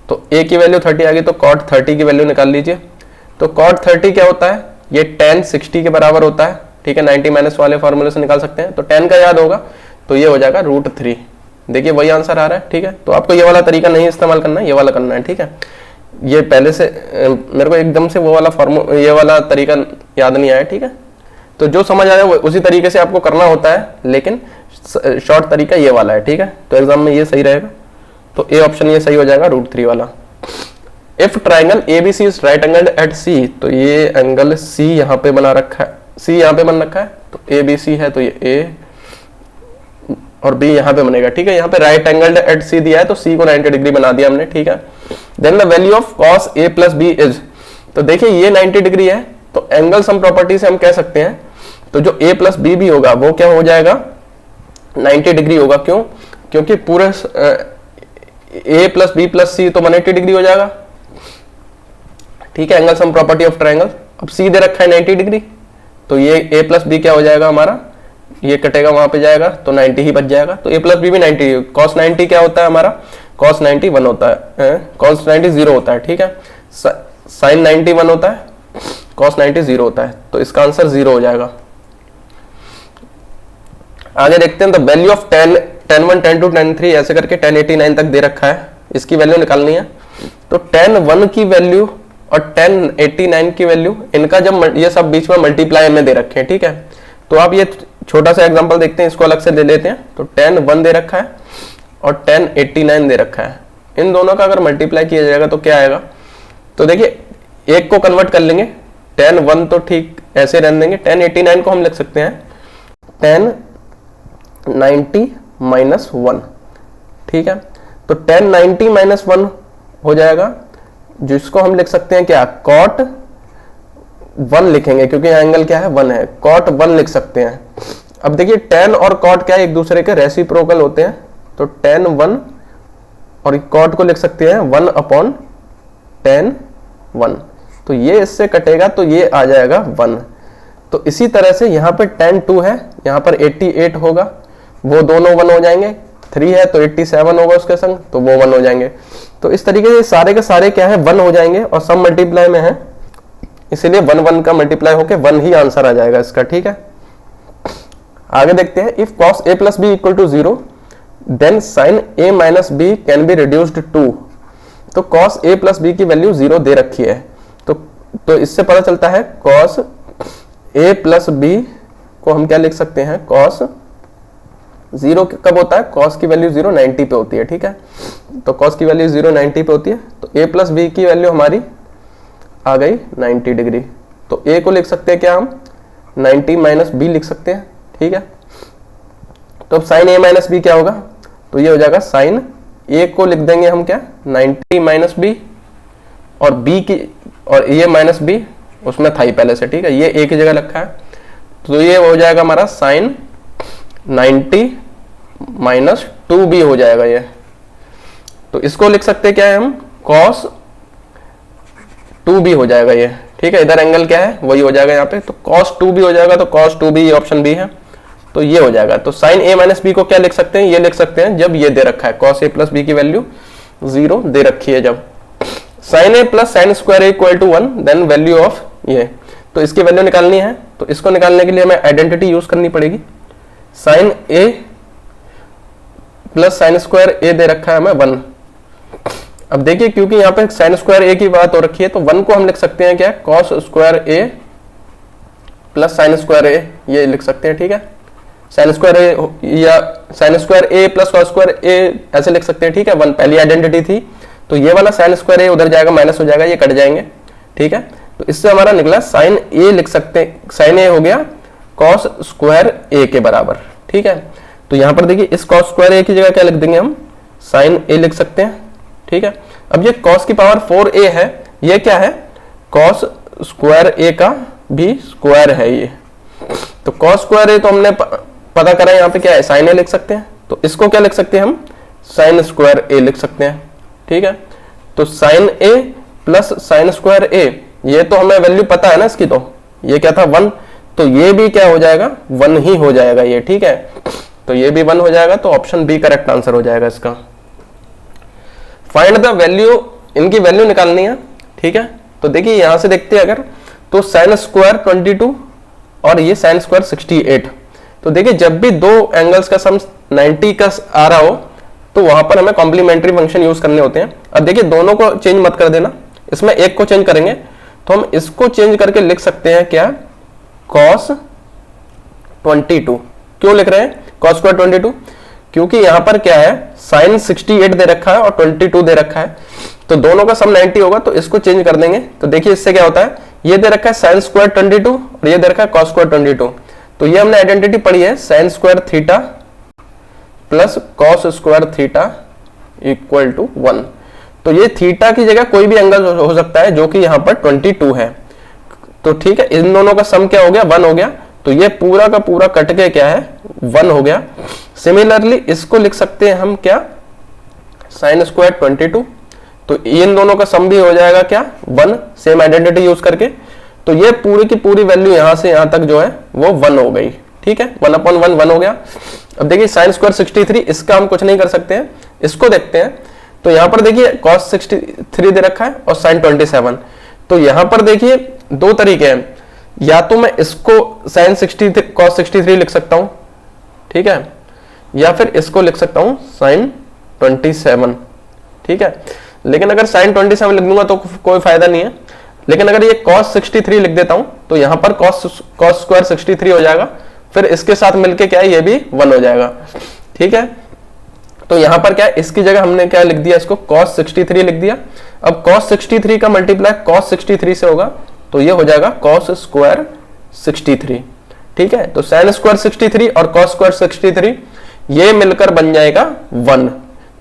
तो a की वैल्यू 30 आ गई, तो cot 30 की वैल्यू निकाल लीजिए। तो cot 30 क्या होता है, ये tan 60 के बराबर होता है, ठीक है। 90 माइनस वाले फॉर्मूले से निकाल सकते हैं, तो tan का याद होगा, तो ये हो जाएगा √3। देखिए वही आंसर आ रहा है, ठीक है। तो आपको ये वाला तरीका नहीं इस्तेमाल करना है, ये वाला करना है, ठीक है। ये पहले से मेरे को एकदम से वो वाला ये वाला तरीका याद नहीं आया, ठीक है। तो जो समझ आया वो उसी तरीके से आपको करना होता है, लेकिन शॉर्ट तरीका ये वाला है, ठीक है। तो एग्जाम में ये सही रहेगा, तो ए ऑप्शन ये सही हो जाएगा √3 वाला। If triangle ABC is right angle at C, तो ये एंगल C यहाँ पे बना रखा है, C यहाँ पे बन रखा है, तो ABC है तो ये A और B यहाँ पे बनेगा, ठीक है। यहाँ पे राइट एंगल एट C दिया है तो C को 90 डिग्री बना दिया हमने, ठीक है। Then the value of cos A plus B is, तो देखिए ये 90 डिग्री है, तो एंगल सम प्रॉपर्टी से हम कह सकते हैं, तो जो A प्लस B भी होगा वो क्या हो जाएगा 90 डिग्री होगा। क्यों? क्योंकि पूरे A plus B plus C तो 180 डिग्री हो जाएगा, ठीक है। Angle sum property of triangle, अब C दे रखा है 90 डिग्री, तो ये A प्लस B क्या हो जाएगा हमारा, ये कटेगा वहां पे जाएगा तो 90 ही बच जाएगा, तो A प्लस B भी 90, cos 90 क्या होता है हमारा, cos 90 1 होता है, cos 90 0 होता है, ठीक है। sin 90 1 होता है, cos 90 0 होता है, तो इसका आंसर 0 हो जाएगा। आगे देखते हैं, द वैल्यू ऑफ 10 1 10 2 10 3 ऐसे करके 1089 तक दे रखा है, इसकी वैल्यू निकालनी है। तो 10 1 की वैल्यू और 1089 की वैल्यू, इनका जब ये सब बीच में मल्टीप्लाई में दे रखे हैं, ठीक है। तो आप ये छोटा सा एग्जांपल देखते हैं, इसको अलग से ले लेते हैं। तो 10 1 दे रखा है और 1089 दे रखा है, इन दोनों का अगर मल्टीप्लाई किया जाएगा तो क्या आएगा, तो देखिए एक को कन्वर्ट कर लेंगे, 10 1 तो ठीक ऐसे रहने देंगे, 1089 को हम लिख सकते हैं 1090 माइनस 1, ठीक है। तो 1090 माइनस 1 हो जाएगा, जिसको हम लिख सकते हैं क्या, cot 1 लिखेंगे, क्योंकि एंगल क्या है 1 है, cot 1 लिख सकते हैं। अब देखिए tan और cot क्या है, एक दूसरे के रेसिप्रोकल होते हैं, तो tan 1 और cot को लिख सकते हैं 1 अपॉन tan 1, तो ये इससे कटेगा तो ये आ जाएगा 1। तो इसी तरह से यहाँ पे tan 2 है, यहाँ पर 88 होगा, वो दोनों 1 हो जाएंगे, 3 है तो 87 होगा उसके संग, तो वो 1 हो जाएंगे। तो इस तरीके से सारे के सारे क्या है 1 हो जाएंगे, और सब मल्टीप्लाई में है, इसीलिए 1 1 का मल्टीप्लाई होके 1 ही आंसर आ जाएगा इसका, ठीक है। आगे देखते हैं, if cos A plus B equal to 0 then sin A minus B can be reduced to, तो cos A प्लस B की वैल्यू 0 दे रखी है, तो इससे पता चलता है cos A प्लस B को हम क्या लिख सकते हैं, cos 0 कब होता है, cos की वैल्यू 0 90 पे होती है, ठीक है। तो cos की वैल्यू 0 90 पे होती है, तो A प्लस B की वैल्यू हमारी आ गई 90 डिग्री, तो A को लिख सकते हैं क्या हम 90 माइनस B लिख सकते हैं, ठीक है। तो अब sin A माइनस B क्या होगा, तो ये हो जाएगा sin A को लिख देंगे हम क्या 90 माइनस B, और B की और ये माइनस B उसमें था ही पहले से, ठीक है, ये एक ही जगह रखा है, तो ये हो जाएगा हमारा sin 90 माइनस 2B हो जाएगा ये, तो इसको लिख सकते क्या है हम cos 2B हो जाएगा ये, ठीक है। इधर एंगल क्या है वही हो जाएगा यहाँ पे, तो cos 2B हो जाएगा, तो cos 2B ये ऑप्शन B है, तो ये हो जाएगा। तो sin A माइनस B को क्या लिख सकते हैं, ये लिख सकते हैं जब ये दे रखा है cos A प्लस B की वैल्यू 0 दे रखी है, जब sin A plus sin square A equal to 1 then value of ये, तो इसकी वैल्यू निकालनी है, तो इसको निकालने के लिए हमें आइडेंटिटी यूज करनी पड़ेगी। sin A plus sin square A दे रखा है हमें 1, अब देखिए क्योंकि यहाँ पे sin स्क्वायर A की बात हो रखी है, तो 1 को हम लिख सकते हैं क्या cos square A plus sin square A, ये लिख सकते हैं, ठीक है। sin स्क्वायर A या sin square A plus cos square A ऐसे लिख सकते हैं, ठीक है। 1 पहली आइडेंटिटी थी, तो ये वाला sin स्क्वायर A उधर जाएगा, माइनस हो जाएगा, ये कट जाएंगे, ठीक है। तो इससे हमारा निकला sin A लिख सकते हैं, sin A हो गया cos स्क्वायर A के बराबर, ठीक है। तो यहाँ पर देखिए इस cos स्क्वायर A की जगह क्या लिख देंगे हम sin A लिख सकते हैं, ठीक है। अब ये cos की पावर 4A है, ये क्या है cos स्क्वायर A का भी स्क्वायर है ये, तो cos स्क्वायर A तो हमने पता करा, यहाँ पे क्या है sin A लिख सकते हैं, तो इसको क्या लिख सकते हैं हम sin स्क्वायर A लिख सकते हैं, ठीक है। तो sin A plus sin square A, ये तो हमें वैल्यू पता है ना इसकी, तो ये क्या था 1, तो ये भी क्या हो जाएगा 1 ही हो जाएगा ये, ठीक है। तो ये भी 1 हो जाएगा, तो ऑप्शन बी करेक्ट आंसर हो जाएगा इसका। फाइंड द वैल्यू, इनकी वैल्यू निकालनी है, ठीक है। तो देखिए यहां से देखते हैं अगर, तो sin स्क्वायर 22 और ये sin स्क्वायर 68, तो देखिए जब भी दो एंगल्स का सम 90 का आ रहा हो तो वहां पर हमें कॉम्प्लीमेंट्री फंक्शन यूज करने होते हैं। अब देखिए दोनों को चेंज मत कर देना, इसमें एक को चेंज करेंगे, तो हम इसको चेंज करके लिख सकते हैं क्या cos 22, क्यों लिख रहे हैं cos स्क्वायर 22, क्योंकि यहां पर क्या है sin 68 दे रखा है और 22 दे रखा है, तो दोनों का सम 90 होगा, तो इसको चेंज कर देंगे। तो देखिए इससे क्या होता है, ये दे रखा है साइन स्क्वायर 22 और ये दे रखा है कॉस स्क्वायर 22। तो ये हमने आइडेंटिटी पढ़ी है, sine square theta plus cos square theta equal to 1। तो ये थीटा की जगह कोई भी एंगल हो सकता है जो कि यहाँ पर 22 है। तो ठीक है, इन दोनों का सम क्या हो गया, 1 हो गया। तो ये पूरा का पूरा कट के क्या है, 1 हो गया। सिमिलरली इसको लिख सकते हैं हम क्या, साइन स्क्वायर 22। तो इन दोनों का सम भी हो जाएगा क्या, 1, सेम आइडेंटिटी यूज करके। तो ये पूरी की पूरी वैल्यू यहां से यहां तक जो है वो 1 हो गई। ठीक है, 1/1 1 हो गया। अब देखिए साइन स्क्वायर 63, इसका हम कुछ नहीं कर सकते हैं, इसको देखते हैं। तो यहां पर देखिए कॉस 63 दे रखा है और साइन 27। तो यहां पर देखिए दो तरीके हैं, या तो मैं इसको साइन 63 कॉस 63 लिख सकता हूं, ठीक है, या फिर इसको लिख सकता हूं साइन 27। ठीक है, लेकिन अगर साइन 27 लिख दूंगा तो कोई फायदा नहीं है। लेकिन अगर ये cos 63 लिख देता हूं तो यहां पर cos स्क्वायर 63 हो जाएगा, फिर इसके साथ मिलके क्या है, ये भी 1 हो जाएगा। ठीक है, तो यहां पर क्या है, इसकी जगह हमने क्या लिख दिया, इसको cos 63 लिख दिया। अब cos 63 का मल्टीप्लाई cos 63 से होगा, तो ये हो जाएगा cos स्क्वायर 63। ठीक है, तो साइन स्क्वायर 63 और cos स्क्वायर 63 ये मिलकर बन जाएगा 1।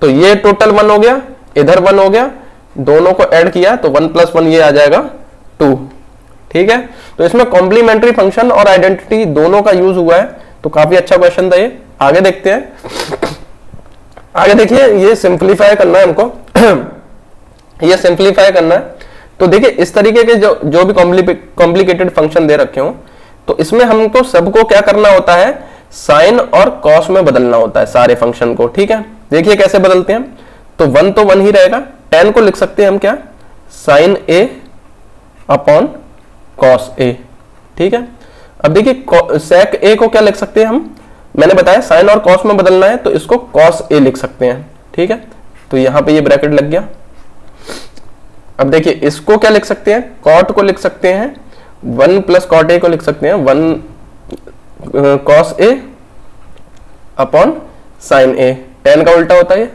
तो ये टोटल 1 हो गया, इधर 1 हो गया, दोनों को ऐड किया तो 1 + 1 ये आ जाएगा 2। ठीक है, तो इसमें कॉम्प्लीमेंट्री फंक्शन और आइडेंटिटी दोनों का यूज हुआ है। तो काफी अच्छा क्वेश्चन था ये। आगे देखते हैं, आगे देखिए, ये सिंप्लीफाई करना है हमको ये सिंप्लीफाई करना है। तो देखिए इस तरीके के जो भी कॉम्प्लिकेटेड फंक्शन दे रखे हो, तो इसमें हमको सबको क्या करना होता है, साइन और कॉस में बदलना होता है सारे फंक्शन को। ठीक है, देखिए कैसे बदलते हैं। तो 1 तो 1 ही रहेगा, tan को लिख सकते हैं हम क्या, sine a upon cos a। ठीक है, अब देखिए सेक a को क्या लिख सकते हैं हम, मैंने बताया साइन और कॉस में बदलना है तो इसको कॉस a लिख सकते हैं। ठीक है, तो यहां पे ये ब्रैकेट लग गया। अब देखिए इसको क्या लिख सकते हैं, कॉट को लिख सकते हैं, 1 + कॉट a को लिख सकते हैं 1 cos a upon sine a। tan का उल्टा होता है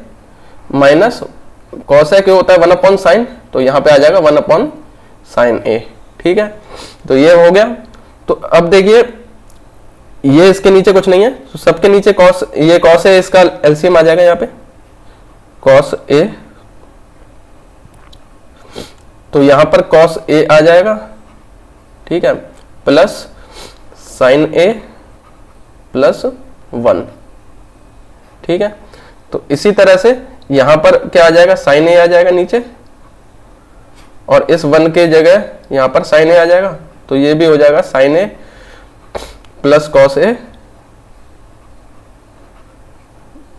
माइनस कॉस a क्यों होता है 1/sin, तो यहां पे आ जाएगा 1/sin a। ठीक है, तो ये हो गया। तो अब देखिए ये इसके नीचे कुछ नहीं है, तो सबके नीचे कॉस, ये कॉस है, इसका एलसीएम आ जाएगा यहाँ पे कॉस a। तो यहां पर कॉस a आ जाएगा, ठीक है, प्लस साइन a प्लस 1। ठीक है, तो इसी तरह से यहां पर क्या आ जाएगा, साइन a आ जाएगा नीचे, और इस 1 के जगह यहां पर साइन a आ जाएगा। तो ये भी हो जाएगा sine a plus cos a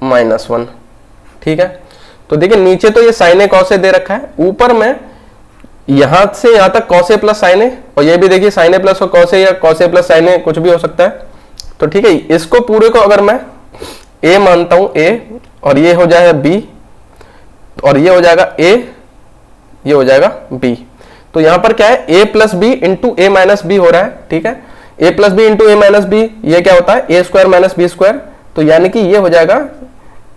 minus 1। ठीक है, तो देखिए नीचे तो ये साइन a कॉस a दे रखा है, ऊपर में यहां से यहां तक cos a plus sine a, और ये भी देखिए sine a plus cos a या cos a plus sine a, कुछ भी हो सकता है। तो ठीक है, इसको पूरे को अगर मैं a मानता हूं a, और ये हो जाएगा b, और ये हो जाएगा a, ये हो जाएगा b। तो यहां पर क्या है, a plus B into A minus B हो रहा है। ठीक है, a plus B into A minus B, ये क्या होता है, a square minus B square. तो यानी कि ये हो जाएगा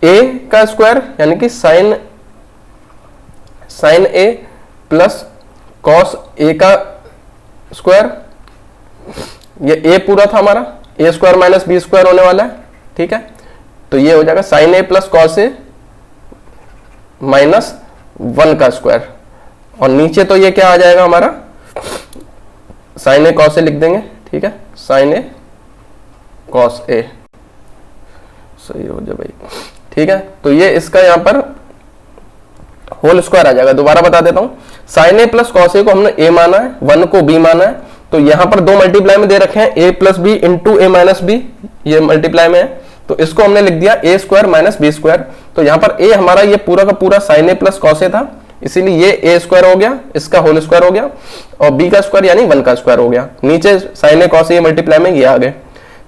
a का स्क्वायर, यानी कि sine a plus cos a का स्क्वायर। ये a पूरा था हमारा, a square minus B square होने वाला है। ठीक है, तो ये हो जाएगा sine a plus cos a minus 1 का स्क्वायर, और नीचे तो ये क्या आ जाएगा हमारा, साइन a कॉस a लिख देंगे। ठीक है, साइन a कॉस a, सही हो जाए भाई। ठीक है, तो ये इसका यहां पर होल स्क्वायर आ जाएगा। दोबारा बता देता हूं, sine a plus cos a को हमने a माना है, 1 को b माना है। तो यहां पर दो मल्टीप्लाई में दे रखे हैं, a plus B into A minus B, ये मल्टीप्लाई में है, तो इसको हमने लिख दिया a square minus B square. तो यहां पर a हमारा ये पूरा का पूरा sine a plus cos a था, इसीलिए ये a स्क्वायर हो गया, इसका होल स्क्वायर हो गया, और b का स्क्वायर यानी 1 का स्क्वायर हो गया। नीचे sine a cos a multiply में ये आ गए।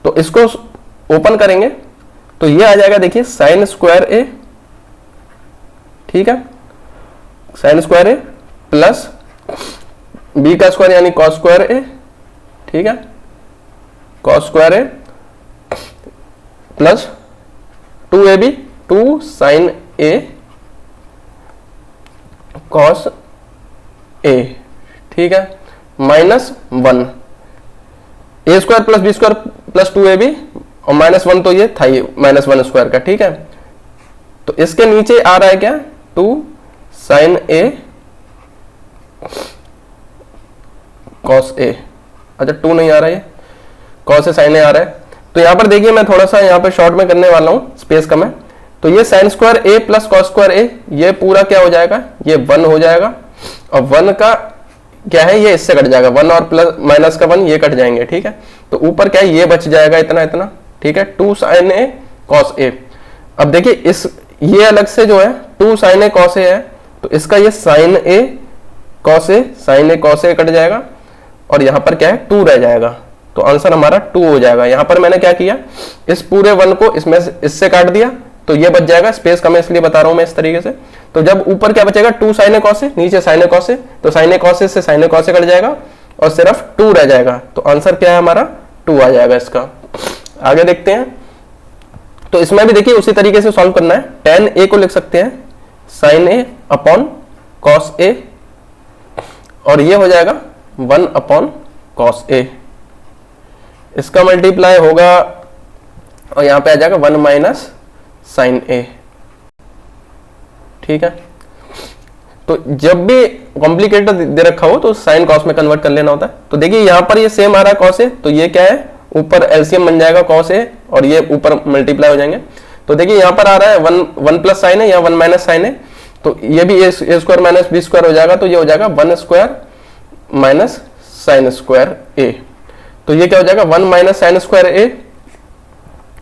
तो इसको ओपन करेंगे तो ये आ जाएगा, देखिए साइन स्क्वायर a, ठीक है, sine square a plus b का स्क्वायर यानी कॉस स्क्वायर a, ठीक है, cos square a plus 2ab 2 sine a cos A, ठीक है, minus 1 A square plus B square plus 2ab और माइनस 1 तो ये था ही माइनस 1 स्क्वायर का, ठीक है। तो इसके नीचे आ रहा है क्या 2 साइन ए कॉस ए, अच्छा 2 नहीं आ रहा है, कॉस ए साइन ए आ रहा है। तो यहां पर देखिए मैं थोड़ा सा यहां पर शॉर्ट में करने वाला हूं, स्पेस कम है। तो ये साइन स्क्वायर ए प्लस कॉस स्क्वायर ए, ये पूरा क्या हो जाएगा, ये 1 हो जाएगा, और 1 का क्या है, ये इससे कट जाएगा, 1 और प्लस माइनस का 1 ये कट जाएंगे, ठीक है। तो ऊपर क्या है, ये बच जाएगा इतना इतना, ठीक है, 2 साइन ए कॉस ए। अब देखिए इस ये अलग से जो है 2 साइन ए कॉस ए है, तो इसका ये sign A cos A, sign A cos A cut जाएगा, और यहां पर क्या है 2 रह जाएगा, तो आंसर हमारा 2 हो जाएगा। यहां पर मैंने क्या किया, इस पूरे 1 को इसमें इससे काट दिया, तो ये बच जाएगा, स्पेस कम है इसलिए बता रहा हूं मैं इस तरीके से। तो जब ऊपर क्या बचेगा 2 साइन ए कॉस ए, नीचे साइन ए कॉस ए, तो साइन ए कॉस ए से sign A cos A cut जाएगा और सिर्फ 2 रह जाएगा, तो आंसर क्या है हमारा 2 आ जाएगा इसका। आगे देखते हैं, तो इसमें भी देखिए उसी तरीके से सॉल्व करना है। tan a को लिख सकते हैं sign A upon cos A, और ये हो जाएगा 1 अपॉन कॉस ए, इसका मल्टीप्लाई होगा और यहां पे आ जाएगा 1 माइनस साइन ए, ठीक है। तो जब भी कॉम्प्लिकेटेड दे रखा हो तो साइन कॉस में कन्वर्ट कर लेना होता है। तो देखिए यहां पर ये सेम आ रहा है कॉस ए, तो ये क्या है ऊपर एलसीएम बन जाएगा कॉस ए, और ये ऊपर मल्टीप्लाई हो जाएंगे। तो देखिए यहां पर आ रहा है 1 प्लस साइन है या 1 माइनस साइन है, तो ये भी ए स्क्वायर माइनस बी स्क्वायर हो जाएगा, तो ये हो जाएगा 1 स्क्वायर माइनस साइन स्क्वायर ए। तो ये क्या हो जाएगा 1 माइनस साइन स्क्वायर ए,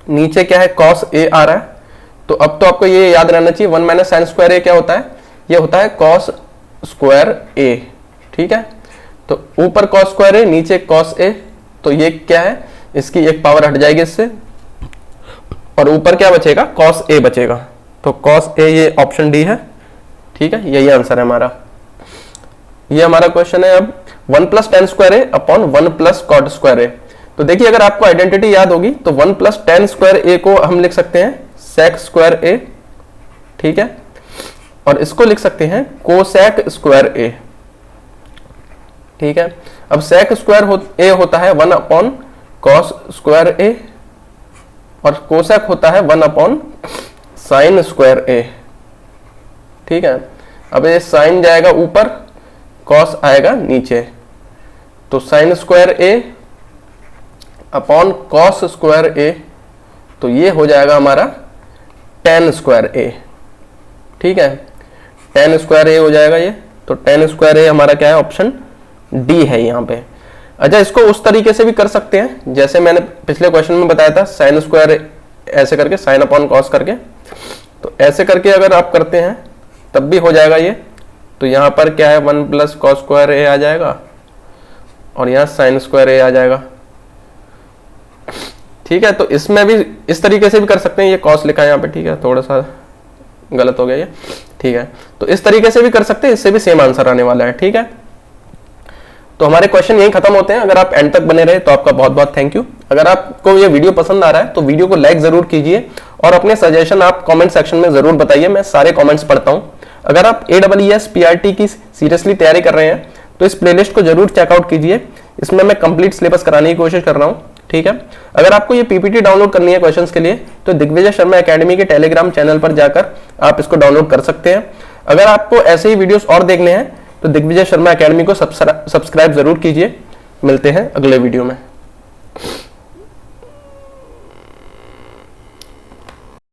नीचे क्या है कॉस ए आ रहा है। तो अब तो आपको ये याद रहना चाहिए 1 माइनस साइन स्क्वायर ए क्या होता है, ये होता है कॉस स्क्वायर ए, ठीक है। तो ऊपर कॉस स्क्वायर ए, नीचे कॉस ए, तो ये क्या है, इसकी एक पावर हट जाएगी इससे, और ऊपर क्या बचेगा कॉस ए बचेगा, तो कॉस ए ये ऑप्शन डी है, ठीक है, यही आंसर है हमारा। ये हमारा क्वेश्चन है अब 1 प्लस टेन स्क्वायर ए अपॉन 1 प्लस कॉट स्क्वायर ए। तो देखिए अगर आपको आइडेंटिटी याद होगी तो 1 प्लस टेन स्क्वायर ए को हम लिख सकते हैं सेक स्क्वायर ए, ठीक है, और इसको लिख सकते हैं कोसेक स्क्वायर ए, ठीक है। अब सेक स्क्वायर ए होता है 1 अपॉन कॉस स्क्वायर ए, और कोसेक होता है 1 अपॉन साइन स्क्वायर ए, ठीक है। अब ये साइन जाएगा ऊपर, कॉस आएगा नीचे, तो साइन स्क्वायर ए अपॉन कॉस स्क्वायर ए, तो ये हो जाएगा हमारा टेन स्क्वायर ए, ठीक है, टेन स्क्वायर ए हो जाएगा ये। तो टेन स्क्वायर ए हमारा क्या है, ऑप्शन डी है यहाँ पे। अच्छा इसको उस तरीके से भी कर सकते हैं जैसे मैंने पिछले क्वेश्चन में बताया था, साइन स्क्वायर ऐसे करके, साइन अपॉन कॉस करके, तो ऐसे करके अगर आप करते हैं तब भी हो जाएगा ये। तो यहाँ पर क्या है 1 प्लस कॉस स्क्वायर ए आ जाएगा, और यहाँ साइन स्क्वायर ए आ जाएगा, ठीक है। तो इसमें भी इस तरीके से भी कर सकते हैं, ये कॉस लिखा है यहाँ पे, ठीक है, थोड़ा सा गलत हो गया ये, ठीक है। तो इस तरीके से भी कर सकते हैं, इससे भी सेम आंसर आने वाला है, ठीक है। तो हमारे क्वेश्चन यही खत्म होते हैं। अगर आप एंड तक बने रहे तो आपका बहुत बहुत थैंक यू। अगर आपको ये वीडियो पसंद आ रहा है तो वीडियो को लाइक जरूर कीजिए, और अपने सजेशन आप कमेंट सेक्शन में जरूर बताइए, मैं सारे कमेंट्स पढ़ता हूँ। अगर आप AEES PRT की सीरियसली तैयारी कर रहे हैं तो इस प्लेलिस्ट को जरूर चेकआउट कीजिए, इसमें मैं कंप्लीट सिलेबस कराने की कोशिश कर रहा हूँ, ठीक है। अगर आपको ये PPT डाउनलोड करनी है क्वेश्चंस के लिए तो दिग्विजय शर्मा एकेडमी के टेलीग्राम चैनल पर जाकर आप इसको डाउनलोड कर सकते हैं। अगर आपको ऐसे ही वीडियोस और देखने हैं तो दिग्विजय शर्मा एकेडमी को सब्सक्राइब जरूर कीजिए। मिलते हैं अगले वीडियो में।